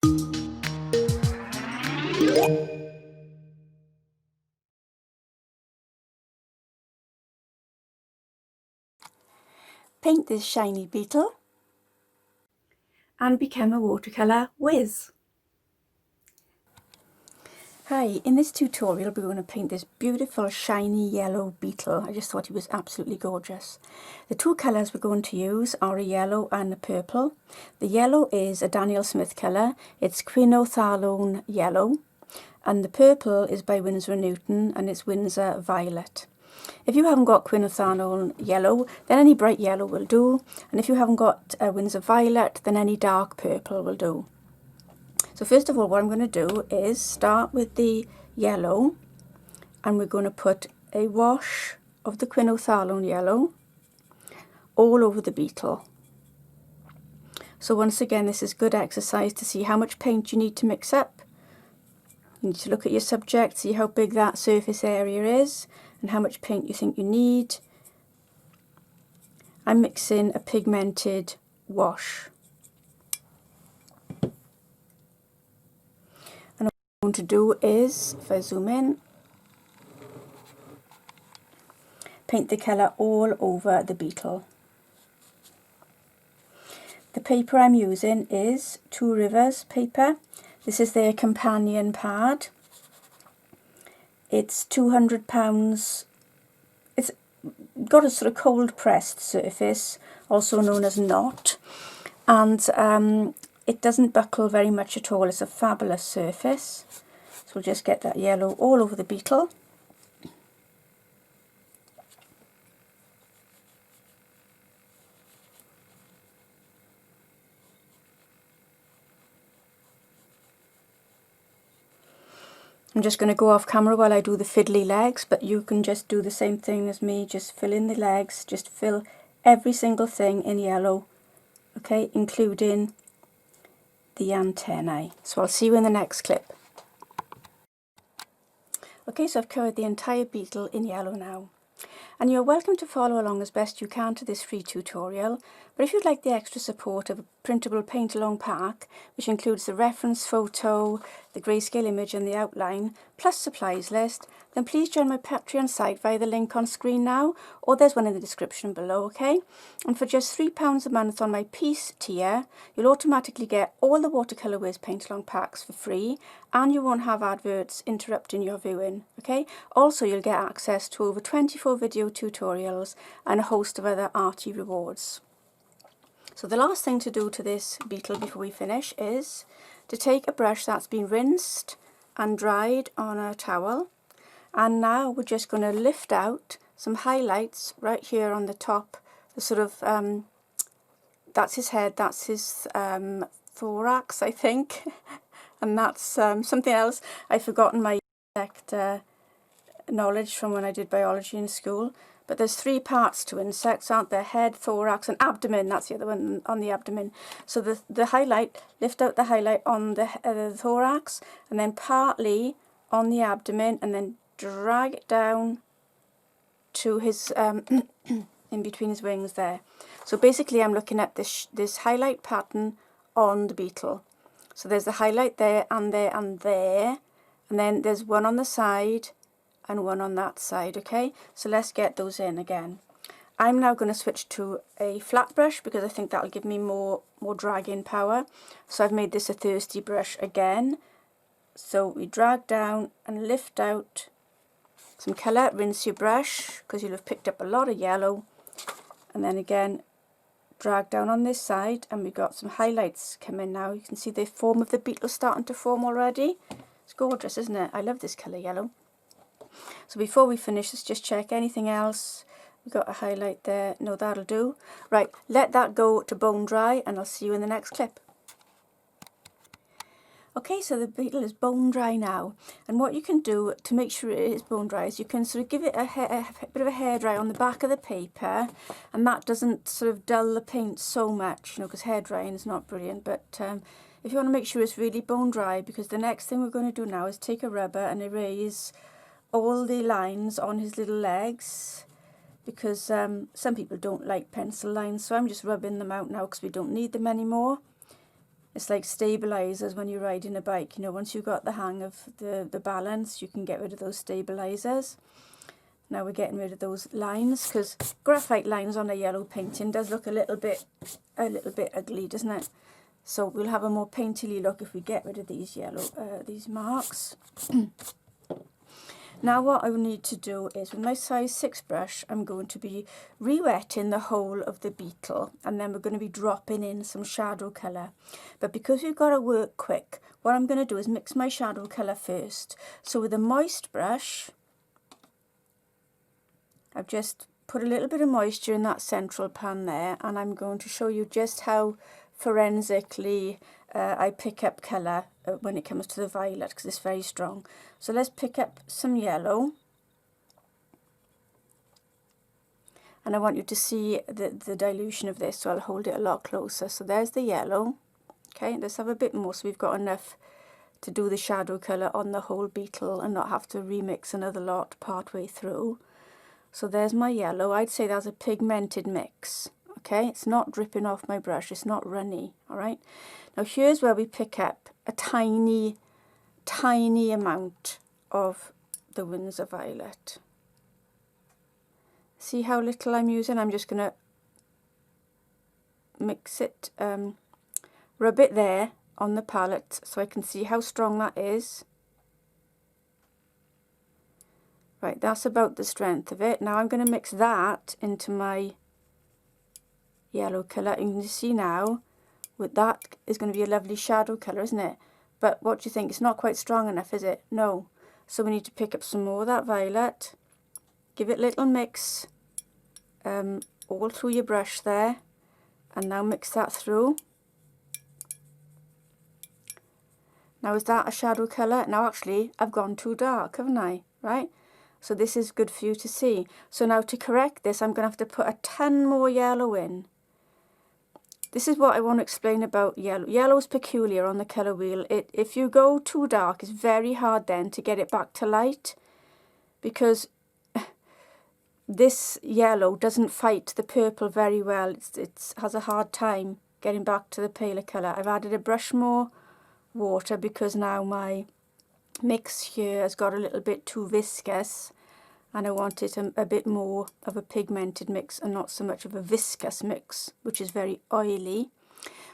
Paint this shiny beetle and become a watercolor whiz. Hi, in this tutorial we're going to paint this beautiful shiny yellow beetle. I just thought he was absolutely gorgeous. The two colours we're going to use are a yellow and a purple. The yellow is a Daniel Smith colour, it's quinothalone yellow, and the purple is by Winsor & Newton and it's Winsor Violet. If you haven't got quinothalone yellow, then any bright yellow will do, and if you haven't got Winsor Violet, then any dark purple will do. So first of all, what I'm going to do is start with the yellow, and we're going to put a wash of the quinothalone yellow all over the beetle. So once again, this is good exercise to see how much paint you need to mix up. You need to look at your subject, see how big that surface area is and how much paint you think you need. I'm mixing a pigmented wash. Going to do is, if I zoom in, paint the colour all over the beetle. The paper I'm using is Two Rivers paper. This is their companion pad. It's £200. It's got a sort of cold pressed surface, also known as knot, and it doesn't buckle very much at all. It's a fabulous surface. So we'll just get that yellow all over the beetle. I'm just going to go off camera while I do the fiddly legs, but you can just do the same thing as me, just fill in the legs, just fill every single thing in yellow, okay, including the antennae. So I'll see you in the next clip. Okay, so I've covered the entire beetle in yellow now. And you're welcome to follow along as best you can to this free tutorial, but if you'd like the extra support of a printable paint-along pack, which includes the reference photo, the grayscale image and the outline, plus supplies list, then please join my Patreon site via the link on screen now, or there's one in the description below, okay? And for just £3 a month on my Peace tier, you'll automatically get all the Watercolor Whizz paint-along packs for free, and you won't have adverts interrupting your viewing, okay? Also, you'll get access to over 24 video tutorials and a host of other arty rewards. So the last thing to do to this beetle before we finish is to take a brush that's been rinsed and dried on a towel, and now we're just going to lift out some highlights right here on the top, the sort of that's his head, that's his thorax, I think, and that's something else. I've forgotten my exact knowledge from when I did biology in school, but there's three parts to insects, aren't there? Head, thorax and abdomen. That's the other one, on the abdomen. So the highlight, lift out the highlight on the thorax, and then partly on the abdomen, and then drag it down to his in between his wings there. So basically I'm looking at this highlight pattern on the beetle. So there's the highlight there and there and there, and then there's one on the side and one on that side, okay? So let's get those in again. I'm now going to switch to a flat brush because I think that'll give me more dragging power. So I've made this a thirsty brush again. So we drag down and lift out some colour, rinse your brush because you'll have picked up a lot of yellow, and then again drag down on this side, and we've got some highlights coming now. You can see the form of the beetle starting to form already. It's gorgeous, isn't it? I love this colour yellow. So before we finish, let's just check anything else. We've got a highlight there. No, that'll do. Right, let that go to bone dry and I'll see you in the next clip. Okay, so the beetle is bone dry now, and what you can do to make sure it is bone dry is you can sort of give it a bit of a hair dry on the back of the paper, and that doesn't sort of dull the paint so much, you know, because hair drying is not brilliant. But if you want to make sure it's really bone dry, because the next thing we're going to do now is take a rubber and erase all the lines on his little legs, because some people don't like pencil lines, so I'm just rubbing them out now because we don't need them anymore. It's like stabilizers when you're riding a bike. You know, once you've got the hang of the balance, you can get rid of those stabilizers. Now we're getting rid of those lines, because graphite lines on a yellow painting does look a little bit ugly, doesn't it? So we'll have a more painterly look if we get rid of these these marks. Now what I will need to do is, with my size 6 brush, I'm going to be re-wetting the whole of the beetle, and then we're going to be dropping in some shadow colour. But because we've got to work quick, what I'm going to do is mix my shadow colour first. So with a moist brush, I've just put a little bit of moisture in that central pan there, and I'm going to show you just how forensically I pick up colour when it comes to the violet, because it's very strong. So let's pick up some yellow, and I want you to see the dilution of this, so I'll hold it a lot closer. So there's the yellow. Okay, let's have a bit more so we've got enough to do the shadow colour on the whole beetle and not have to remix another lot part way through. So there's my yellow. I'd say that's a pigmented mix. Okay, it's not dripping off my brush, it's not runny. All right, now here's where we pick up a tiny amount of the Winsor Violet. See how little I'm using? I'm just going to mix it, rub it there on the palette so I can see how strong that is. Right, that's about the strength of it. Now I'm going to mix that into my yellow colour, and you can see now with that is going to be a lovely shadow colour, isn't it? But what do you think? It's not quite strong enough, is it? No. So we need to pick up some more of that violet, give it a little mix all through your brush there, and now mix that through. Now is that a shadow colour? Now actually I've gone too dark, haven't I? Right? So this is good for you to see. So now to correct this, I'm going to have to put a ton more yellow in. This is what I want to explain about yellow. Yellow is peculiar on the colour wheel. If you go too dark, it's very hard then to get it back to light, because this yellow doesn't fight the purple very well. It has a hard time getting back to the paler colour. I've added a brush more water because now my mix here has got a little bit too viscous, and I want it a bit more of a pigmented mix and not so much of a viscous mix, which is very oily.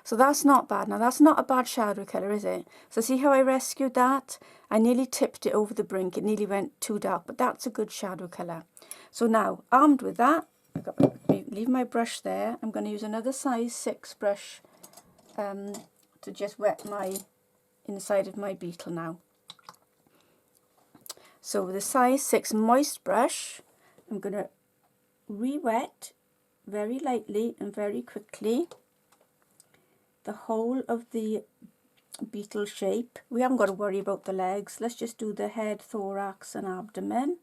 So that's not bad. Now that's not a bad shadow colour, is it? So see how I rescued that? I nearly tipped it over the brink. It nearly went too dark, but that's a good shadow colour. So now, armed with that, leave my brush there. I'm going to use another size 6 brush to just wet my inside of my beetle now. So with a size 6 moist brush, I'm going to re-wet very lightly and very quickly the whole of the beetle shape. We haven't got to worry about the legs. Let's just do the head, thorax and abdomen.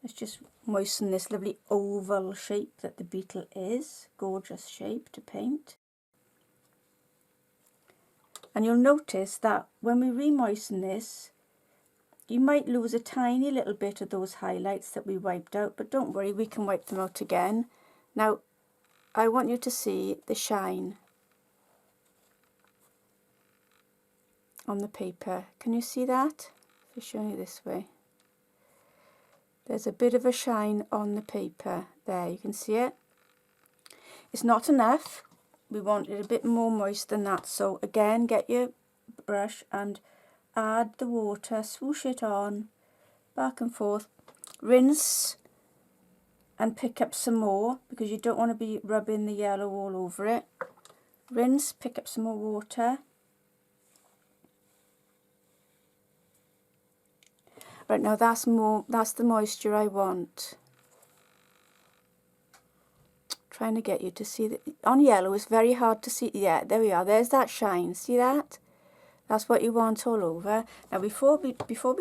Let's just moisten this lovely oval shape that the beetle is. Gorgeous shape to paint. And you'll notice that when we re-moisten this, you might lose a tiny little bit of those highlights that we wiped out, but don't worry, we can wipe them out again. Now, I want you to see the shine on the paper. Can you see that? If I show you this way. There's a bit of a shine on the paper. There, you can see it. It's not enough. We want it a bit more moist than that. So again, get your brush and add the water, swoosh it on, back and forth, rinse and pick up some more, because you don't want to be rubbing the yellow all over it. Rinse, pick up some more water. Right, now that's the moisture I want. Trying to get you to see that on yellow it's very hard to see. Yeah, there we are, there's that shine, see that? That's what you want all over. Now before we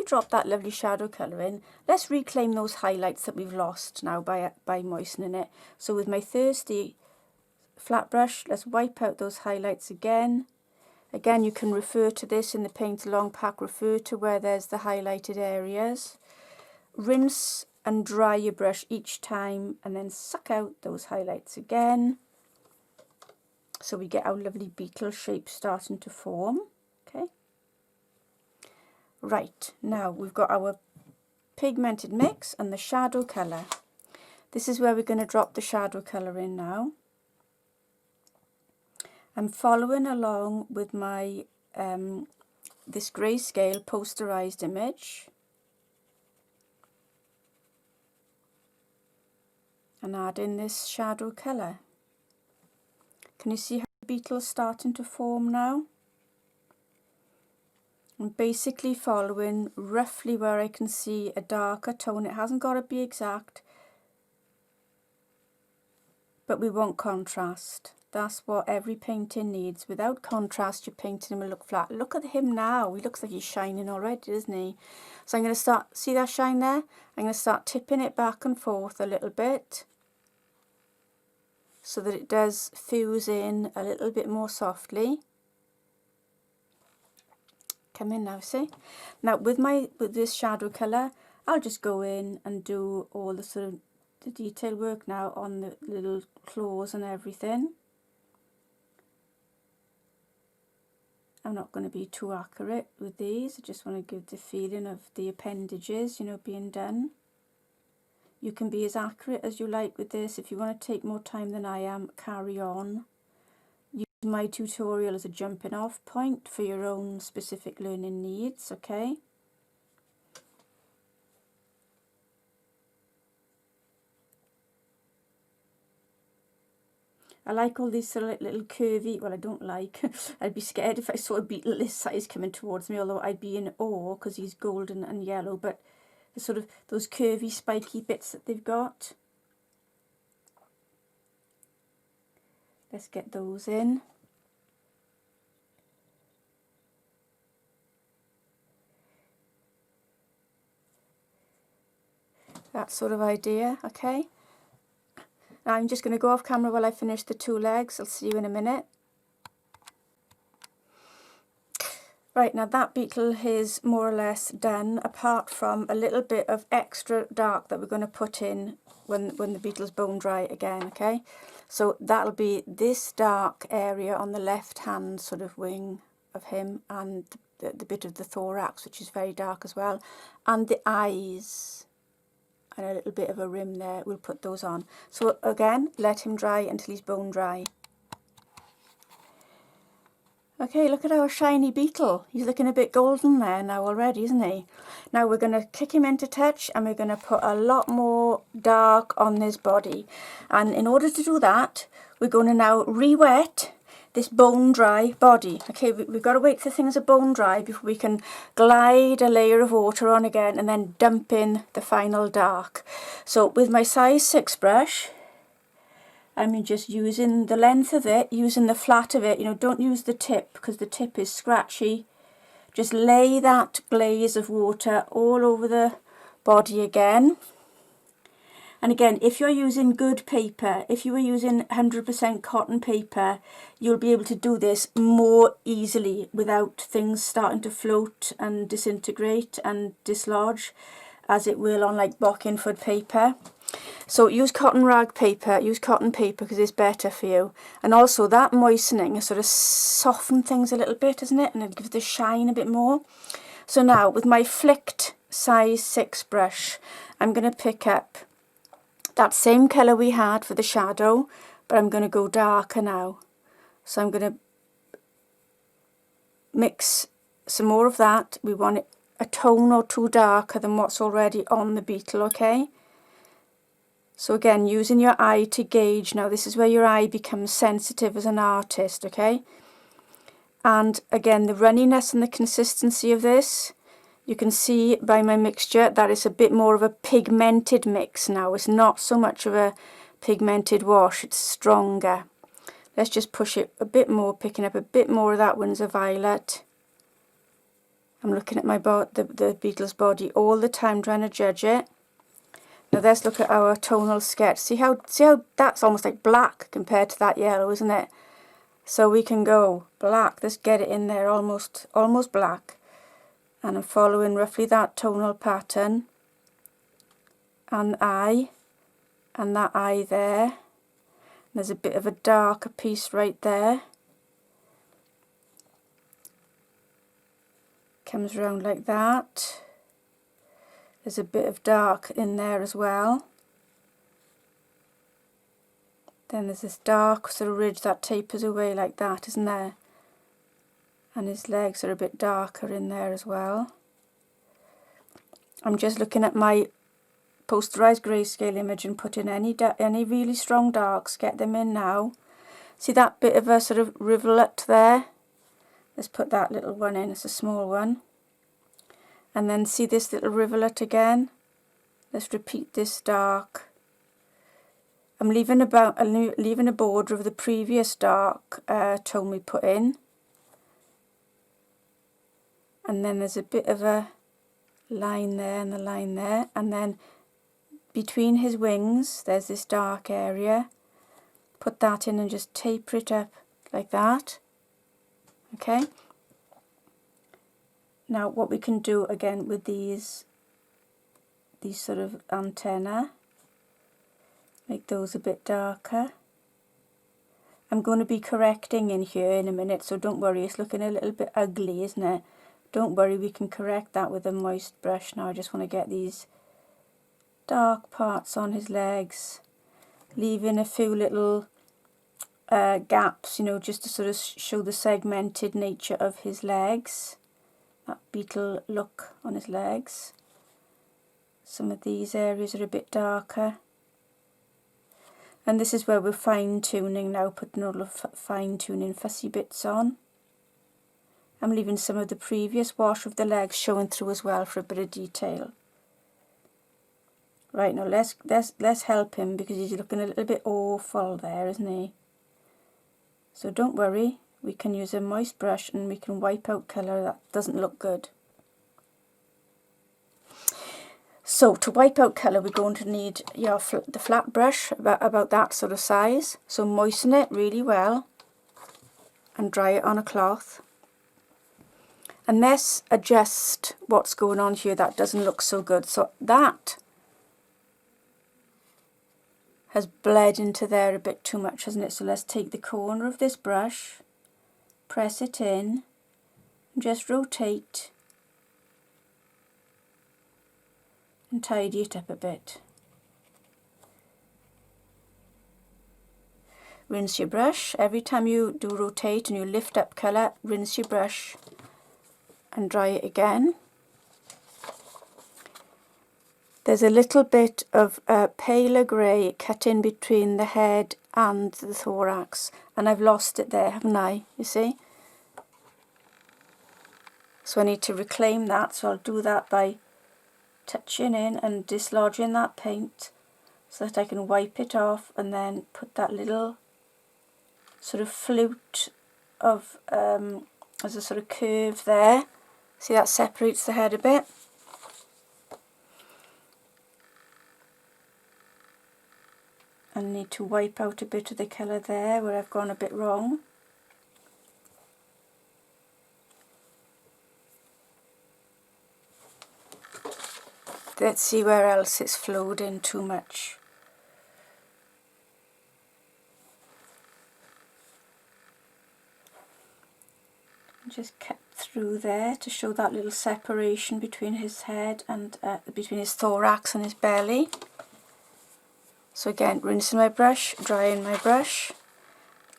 drop that lovely shadow colour in, let's reclaim those highlights that we've lost now by moistening it. So with my thirsty flat brush, let's wipe out those highlights again. Again, you can refer to this in the paint along pack, refer to where there's the highlighted areas. Rinse and dry your brush each time and then suck out those highlights again. so we get our lovely beetle shape starting to form. Okay. Right, now we've got our pigmented mix and the shadow colour. This is where we're going to drop the shadow colour in now. I'm following along with my this grayscale posterized image and add in this shadow colour. Can you see how the beetle's starting to form now? I'm basically following roughly where I can see a darker tone. It hasn't got to be exact, but we want contrast. That's what every painting needs. Without contrast, your painting will look flat. Look at him now. He looks like he's shining already, doesn't he? So I'm going to start, see that shine there? I'm going to start tipping it back and forth a little bit so that it does fuse in a little bit more softly. Come in now, see? Now with this shadow colour, I'll just go in and do all the sort of the detail work now on the little claws and everything. I'm not going to be too accurate with these. I just want to give the feeling of the appendages, you know, being done. You can be as accurate as you like with this. If you want to take more time than I am, carry on. Use my tutorial as a jumping off point for your own specific learning needs, okay? I like all these sort of little curvy, well I don't like, I'd be scared if I saw a beetle this size coming towards me, although I'd be in awe because he's golden and yellow, but the sort of those curvy spiky bits that they've got. Let's get those in. That sort of idea, okay? Now I'm just going to go off camera while I finish the two legs. I'll see you in a minute. Right, now that beetle is more or less done, apart from a little bit of extra dark that we're going to put in when the beetle's bone dry again, okay? So that'll be this dark area on the left hand sort of wing of him, and the bit of the thorax, which is very dark as well, and the eyes and a little bit of a rim there. We'll put those on. So again, let him dry until he's bone dry. Okay, look at our shiny beetle. He's looking a bit golden there now already, isn't he? Now we're going to kick him into touch and we're going to put a lot more dark on his body. And in order to do that, we're going to now re-wet this bone dry body. Okay, we've got to wait till things are bone dry before we can glide a layer of water on again and then dump in the final dark. So with my size 6 brush, I'm just using the length of it, using the flat of it. You know, don't use the tip because the tip is scratchy. Just lay that glaze of water all over the body again. And again, if you're using good paper, if you were using 100% cotton paper, you'll be able to do this more easily without things starting to float and disintegrate and dislodge, as it will on like Bockingford paper. So use cotton rag paper, use cotton paper because it's better for you. And also that moistening has sort of softened things a little bit, isn't it? And it gives the shine a bit more. So now with my flicked size 6 brush, I'm going to pick up that same colour we had for the shadow, but I'm going to go darker now. So I'm going to mix some more of that. We want it a tone or two darker than what's already on the beetle, okay? So again, using your eye to gauge. Now this is where your eye becomes sensitive as an artist, okay? And again, the runniness and the consistency of this, you can see by my mixture that it's a bit more of a pigmented mix now. It's not so much of a pigmented wash, it's stronger. Let's just push it a bit more, picking up a bit more of that Windsor Violet. I'm looking at my the beetle's body all the time, trying to judge it. Now let's look at our tonal sketch. See how that's almost like black compared to that yellow, isn't it? So we can go black. Let's get it in there, almost black. And I'm following roughly that tonal pattern. And eye, and that eye there. There's a bit of a darker piece right there. Comes around like that. There's a bit of dark in there as well. Then there's this dark sort of ridge that tapers away like that, isn't there? And his legs are a bit darker in there as well. I'm just looking at my posterized grayscale image and put in any really strong darks, get them in now. See that bit of a sort of rivulet there? Let's put that little one in, it's a small one. And then see this little rivulet again? Let's repeat this dark. I'm leaving a border of the previous dark tone we put in. And then there's a bit of a line there and the line there. And then between his wings, there's this dark area. Put that in and just taper it up like that. Okay. Now what we can do again with these sort of antennae, make those a bit darker. I'm going to be correcting in here in a minute, so don't worry, it's looking a little bit ugly, isn't it? Don't worry, we can correct that with a moist brush. Now I just want to get these dark parts on his legs, leaving a few little gaps, you know, just to sort of show the segmented nature of his legs, that beetle look on his legs. Some of these areas are a bit darker. And this is where we're fine-tuning now, putting all the fine-tuning fussy bits on. I'm leaving some of the previous wash of the legs showing through as well for a bit of detail. Right, now let's help him because he's looking a little bit awful there, isn't he? So don't worry, we can use a moist brush and we can wipe out colour that doesn't look good. So to wipe out colour, we're going to need the flat brush, about that sort of size. So moisten it really well and dry it on a cloth. And let's adjust what's going on here that doesn't look so good. So that has bled into there a bit too much, hasn't it? So let's take the corner of this brush, press it in, and just rotate and tidy it up a bit. Rinse your brush. Every time you do rotate and you lift up colour, rinse your brush and dry it again. There's a little bit of paler grey cut in between the head and the thorax, and I've lost it there, haven't I? You see? So I need to reclaim that, so I'll do that by touching in and dislodging that paint so that I can wipe it off and then put that little sort of flute of, as a sort of curve there. See, that separates the head a bit. I need to wipe out a bit of the colour there where I've gone a bit wrong. Let's see where else it's flowed in too much. Just cut through there to show that little separation between his head and between his thorax and his belly. So again, rinsing my brush, drying my brush.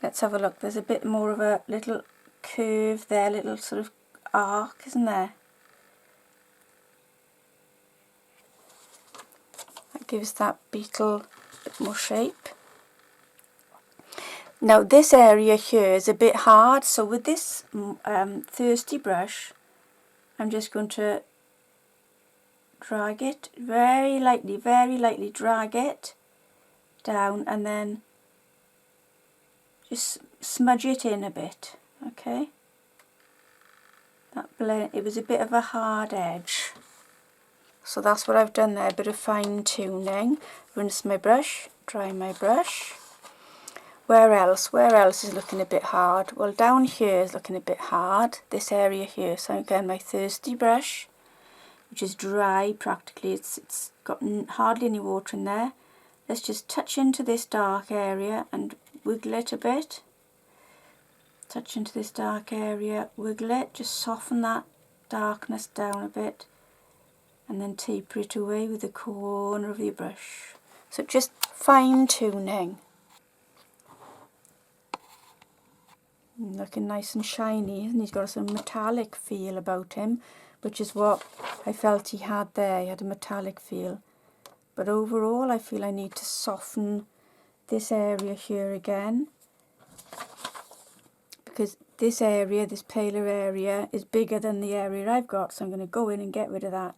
Let's have a look. There's a bit more of a little curve there, little sort of arc, isn't there? That gives that beetle a bit more shape. Now this area here is a bit hard, so with this thirsty brush, I'm just going to drag it very lightly drag it down and then just smudge it in a bit, okay? That blend, it was a bit of a hard edge. So that's what I've done there, a bit of fine tuning. Rinse my brush, dry my brush. Where else? Where else is looking a bit hard? Well, down here is looking a bit hard, this area here. So again, my thirsty brush, which is dry practically, it's got hardly any water in there. let's just touch into this dark area and wiggle it a bit. Touch into this dark area, wiggle it, just soften that darkness down a bit, and then taper it away with the corner of your brush. So just fine tuning. Looking nice and shiny, and he's got some metallic feel about him, which is what I felt he had there. He had a metallic feel. But overall I feel I need to soften this area here again, because this area, this paler area, is bigger than the area I've got, so I'm going to go in and get rid of that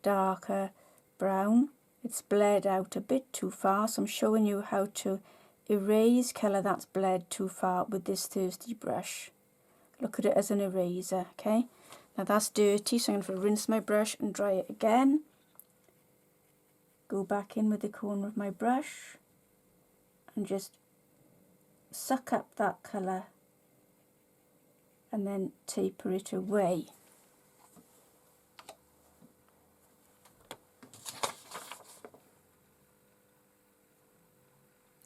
darker brown. It's bled out a bit too far, so I'm showing you how to erase colour that's bled too far with this thirsty brush. Look at it as an eraser, okay? Now that's dirty, so I'm going to rinse my brush and dry it again. Go back in with the corner of my brush and just suck up that colour and then taper it away.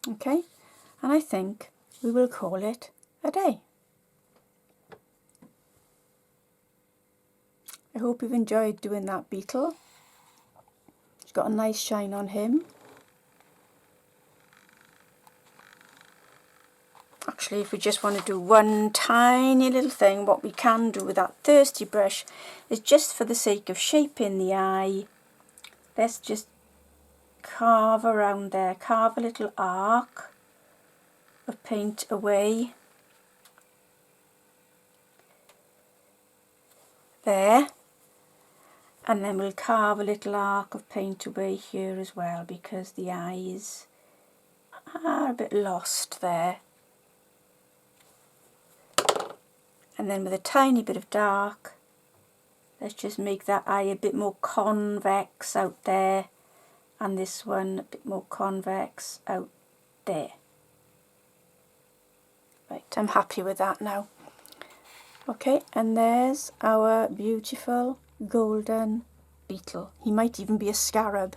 Okay, and I think we will call it a day. I hope you've enjoyed doing that beetle. It's got a nice shine on him. Actually, if we just want to do one tiny little thing, what we can do with that thirsty brush is, just for the sake of shaping the eye, let's just carve around there, carve a little arc of paint away there, and then we'll carve a little arc of paint away here as well, because the eyes are a bit lost there. And then with a tiny bit of dark, let's just make that eye a bit more convex out there, and this one a bit more convex out there. Right, I'm happy with that now. Okay, and there's our beautiful golden beetle. He might even be a scarab.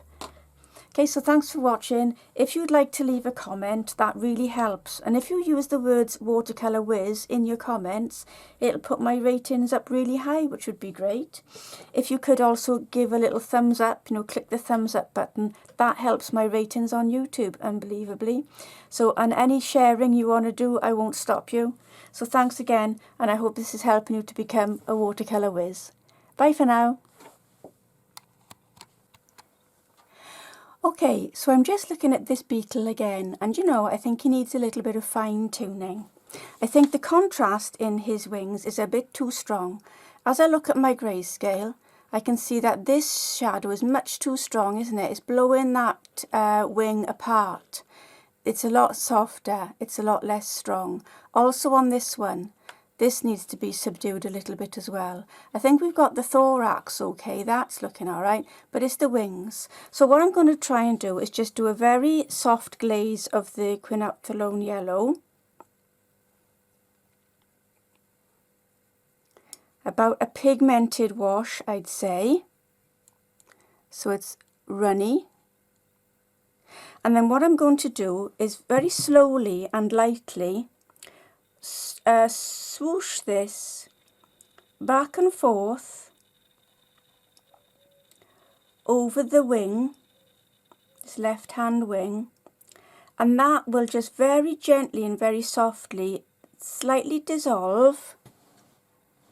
Okay, so thanks for watching. If you'd like to leave a comment, that really helps. And if you use the words Watercolor Whizz in your comments, it'll put my ratings up really high, which would be great. If you could also give a little thumbs up, click the thumbs up button, that helps my ratings on YouTube, unbelievably. So, and any sharing you want to do, I won't stop you. So thanks again, and I hope this is helping you to become a Watercolor Whizz. Bye for now. Okay, so I'm just looking at this beetle again, and I think he needs a little bit of fine tuning. I think the contrast in his wings is a bit too strong. As I look at my grayscale, I can see that this shadow is much too strong, isn't it? It's blowing that wing apart. It's a lot softer, it's a lot less strong. Also on this one, this needs to be subdued a little bit as well. I think we've got the thorax okay, that's looking all right, but it's the wings. So what I'm going to try and do is just do a very soft glaze of the quinacridone yellow. About a pigmented wash, I'd say. So it's runny. And then what I'm going to do is very slowly and lightly swoosh this back and forth over the wing, this left hand wing, and that will just very gently and very softly slightly dissolve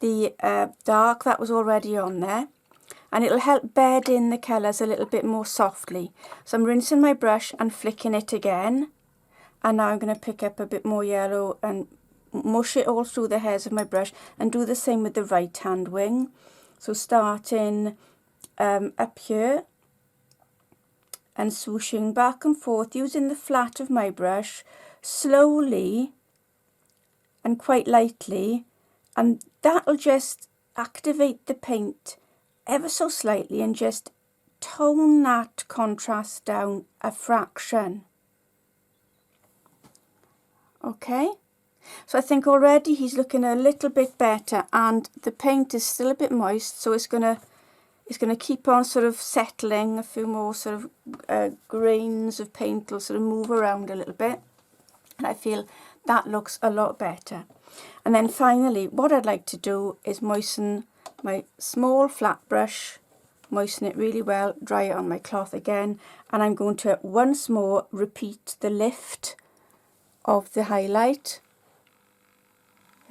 the dark that was already on there, and it'll help bed in the colours a little bit more softly. So I'm rinsing my brush and flicking it again, and now I'm going to pick up a bit more yellow and mush it all through the hairs of my brush, and do the same with the right hand wing. So starting up here and swooshing back and forth using the flat of my brush, slowly and quite lightly, and that'll just activate the paint ever so slightly and just tone that contrast down a fraction. Okay, so I think already he's looking a little bit better, and the paint is still a bit moist, so it's it's going to keep on sort of settling. A few more sort of grains of paint will sort of move around a little bit, and I feel that looks a lot better. And then finally, what I'd like to do is moisten my small flat brush, moisten it really well, dry it on my cloth again, and I'm going to once more repeat the lift of the highlight.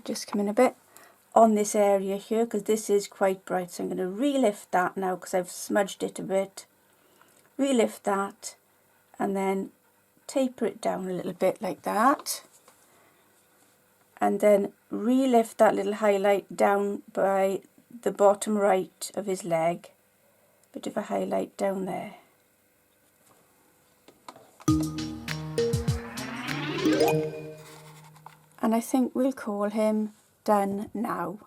Just come in a bit on this area here because this is quite bright, so I'm going to relift that now because I've smudged it a bit. Relift that and then taper it down a little bit like that, and then relift that little highlight down by the bottom right of his leg. Bit of a highlight down there. And I think we'll call him Done Now.